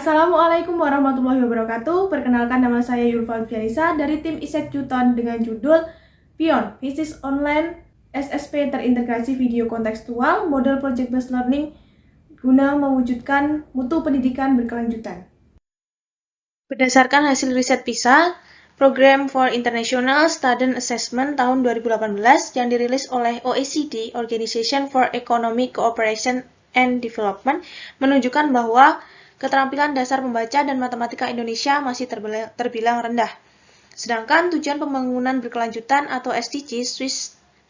Assalamualaikum warahmatullahi wabarakatuh. Perkenalkan, nama saya Yulfan Fianisa dari tim ISEC Juton dengan judul PION, Physics Online SSP Terintegrasi Video Kontekstual Model Project Based Learning guna mewujudkan mutu pendidikan berkelanjutan. Berdasarkan hasil riset PISA, Program for International Student Assessment tahun 2018 yang dirilis oleh OECD, Organization for Economic Cooperation and Development, menunjukkan bahwa keterampilan dasar membaca dan matematika Indonesia masih terbilang rendah. Sedangkan tujuan pembangunan berkelanjutan atau SDGs,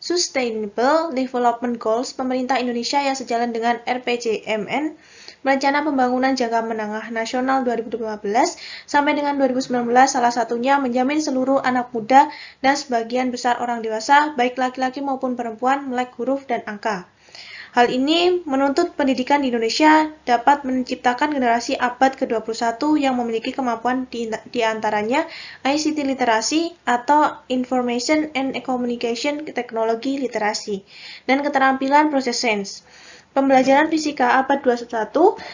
Sustainable Development Goals, pemerintah Indonesia yang sejalan dengan RPJMN, Rencana Pembangunan Jangka Menengah Nasional 2015 sampai dengan 2019, salah satunya menjamin seluruh anak muda dan sebagian besar orang dewasa, baik laki-laki maupun perempuan, melek huruf dan angka. Hal ini menuntut pendidikan di Indonesia dapat menciptakan generasi abad ke-21 yang memiliki kemampuan di antaranya ICT literasi atau Information and Communication Technology literasi dan keterampilan proses sains. Pembelajaran fisika abad 21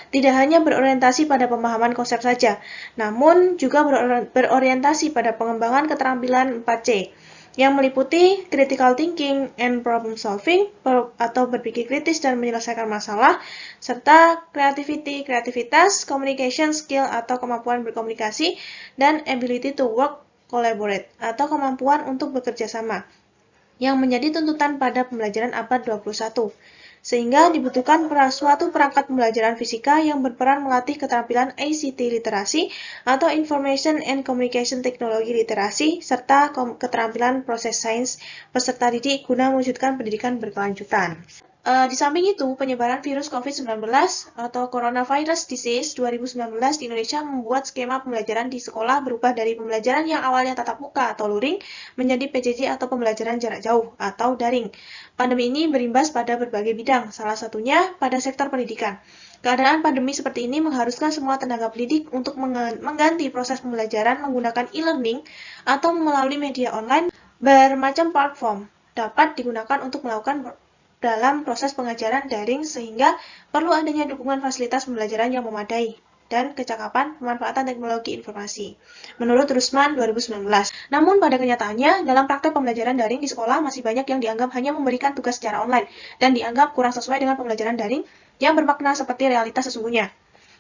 tidak hanya berorientasi pada pemahaman konsep saja, namun juga berorientasi pada pengembangan keterampilan 4C, yang meliputi critical thinking and problem solving atau berpikir kritis dan menyelesaikan masalah, serta kreativitas, communication skill atau kemampuan berkomunikasi, dan ability to work collaborate atau kemampuan untuk bekerja sama, yang menjadi tuntutan pada pembelajaran abad 21. Sehingga dibutuhkan suatu perangkat pembelajaran fisika yang berperan melatih keterampilan ICT literasi atau Information and Communication Technology literasi, serta keterampilan proses sains peserta didik guna mewujudkan pendidikan berkelanjutan. Di samping itu, penyebaran virus COVID-19 atau Coronavirus Disease 2019 di Indonesia membuat skema pembelajaran di sekolah berubah dari pembelajaran yang awalnya tatap muka atau luring menjadi PJJ atau pembelajaran jarak jauh atau daring. Pandemi ini berimbas pada berbagai bidang, salah satunya pada sektor pendidikan. Keadaan pandemi seperti ini mengharuskan semua tenaga pendidik untuk mengganti proses pembelajaran menggunakan e-learning atau melalui media online bermacam platform dapat digunakan untuk melakukan dalam proses pengajaran daring, sehingga perlu adanya dukungan fasilitas pembelajaran yang memadai dan kecakapan pemanfaatan teknologi informasi, menurut Rusman 2019. Namun pada kenyataannya, dalam praktek pembelajaran daring di sekolah masih banyak yang dianggap hanya memberikan tugas secara online dan dianggap kurang sesuai dengan pembelajaran daring yang bermakna seperti realitas sesungguhnya.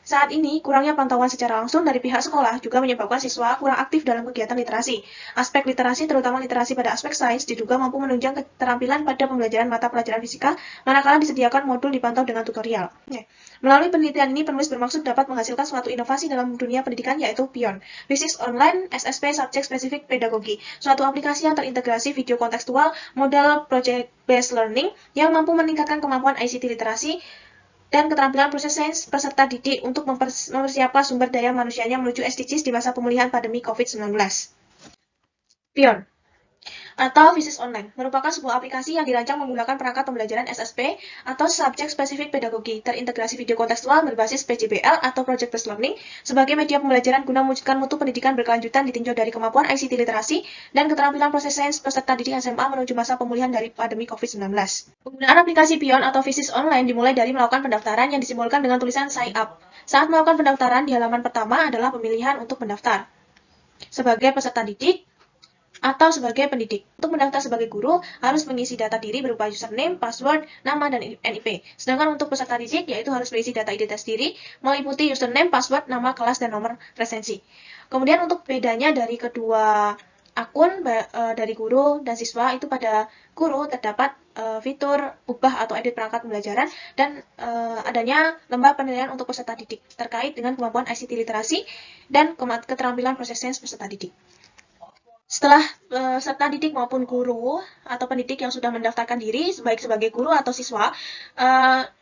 Saat ini, kurangnya pantauan secara langsung dari pihak sekolah juga menyebabkan siswa kurang aktif dalam kegiatan literasi. Aspek literasi, terutama literasi pada aspek sains, diduga mampu menunjang keterampilan pada pembelajaran mata pelajaran fisika, manakala disediakan modul dipantau dengan tutorial. Melalui penelitian ini, penulis bermaksud dapat menghasilkan suatu inovasi dalam dunia pendidikan, yaitu PION, Physics Online SSP Subject Specific Pedagogy, suatu aplikasi yang terintegrasi video kontekstual, model Project Based Learning, yang mampu meningkatkan kemampuan ICT literasi, dan keterampilan proses sains peserta didik untuk mempersiapkan sumber daya manusianya menuju SDGs di masa pemulihan pandemi COVID-19. PION atau Physics Online merupakan sebuah aplikasi yang dirancang menggunakan perangkat pembelajaran SSP atau Subject Specific Pedagogy terintegrasi video kontekstual berbasis PJBL atau Project Based Learning sebagai media pembelajaran guna mewujudkan mutu pendidikan berkelanjutan ditinjau dari kemampuan ICT literasi dan keterampilan proses sains peserta didik SMA menuju masa pemulihan dari pandemi COVID-19. Penggunaan aplikasi PION atau Physics Online dimulai dari melakukan pendaftaran yang disimbolkan dengan tulisan Sign Up. Saat melakukan pendaftaran, di halaman pertama adalah pemilihan untuk mendaftar sebagai peserta didik atau sebagai pendidik. Untuk mendaftar sebagai guru, harus mengisi data diri berupa username, password, nama, dan NIP. Sedangkan untuk peserta didik, yaitu harus mengisi data identitas diri, meliputi username, password, nama, kelas, dan nomor presensi. Kemudian untuk bedanya dari kedua akun, dari guru dan siswa, itu pada guru terdapat fitur ubah atau edit perangkat pembelajaran dan adanya lembah penilaian untuk peserta didik terkait dengan kemampuan ICT literasi dan keterampilan proses sains peserta didik. Setelah peserta didik maupun guru atau pendidik yang sudah mendaftarkan diri, baik sebagai guru atau siswa,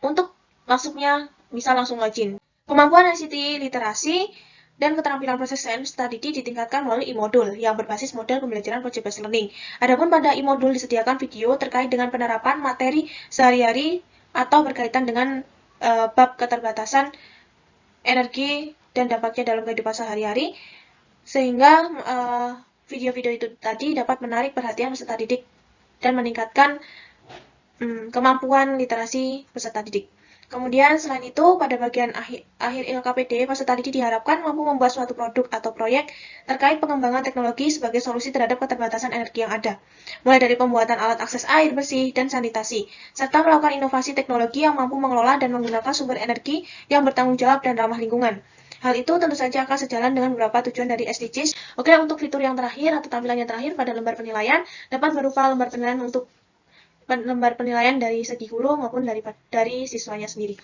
untuk masuknya bisa langsung login. Kemampuan ICT literasi dan keterampilan proses sains peserta didik ditingkatkan melalui e-modul yang berbasis model pembelajaran project based learning. Adapun pada e-modul disediakan video terkait dengan penerapan materi sehari-hari atau berkaitan dengan bab keterbatasan energi dan dampaknya dalam kehidupan sehari-hari, sehingga video-video itu tadi dapat menarik perhatian peserta didik dan meningkatkan kemampuan literasi peserta didik. Kemudian selain itu, pada bagian akhir LKPD, peserta didik diharapkan mampu membuat suatu produk atau proyek terkait pengembangan teknologi sebagai solusi terhadap keterbatasan energi yang ada, mulai dari pembuatan alat akses air bersih dan sanitasi, serta melakukan inovasi teknologi yang mampu mengelola dan menggunakan sumber energi yang bertanggung jawab dan ramah lingkungan. Hal itu tentu saja akan sejalan dengan beberapa tujuan dari SDGs. Oke, untuk fitur yang terakhir atau tampilan yang terakhir pada lembar penilaian dapat berupa lembar penilaian untuk lembar penilaian dari segi guru maupun dari siswanya sendiri.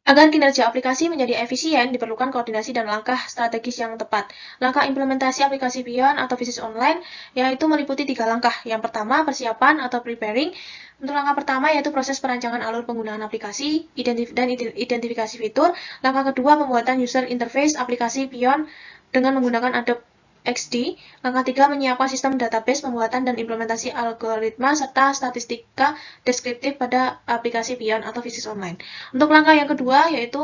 Agar kinerja aplikasi menjadi efisien, diperlukan koordinasi dan langkah strategis yang tepat. Langkah implementasi aplikasi Beyond atau bisnis online yaitu meliputi 3 langkah. Yang pertama, persiapan atau preparing. Untuk langkah pertama yaitu proses perancangan alur penggunaan aplikasi dan identifikasi fitur. Langkah kedua, pembuatan user interface aplikasi Beyond dengan menggunakan Adobe XD. Langkah 3, menyiapkan sistem database, pembuatan dan implementasi algoritma, serta statistika deskriptif pada aplikasi Beyond atau bisnis online. Untuk langkah yang kedua, yaitu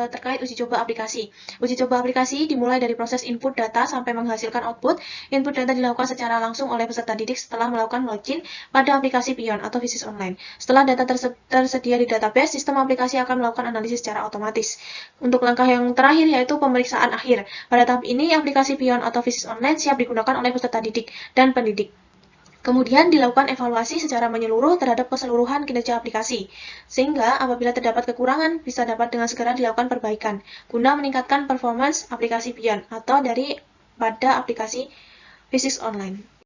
terkait uji coba aplikasi. Uji coba aplikasi dimulai dari proses input data sampai menghasilkan output. Input data dilakukan secara langsung oleh peserta didik setelah melakukan login pada aplikasi Beyond atau bisnis online. Setelah data tersedia di database, sistem aplikasi akan melakukan analisis secara otomatis. Untuk langkah yang terakhir, yaitu pemeriksaan akhir. Pada tahap ini, aplikasi Beyond atau bisnis online siap digunakan oleh peserta didik dan pendidik. Kemudian dilakukan evaluasi secara menyeluruh terhadap keseluruhan kinerja aplikasi, sehingga apabila terdapat kekurangan bisa dapat dengan segera dilakukan perbaikan, guna meningkatkan performance aplikasi Beyond atau pada aplikasi bisnis online.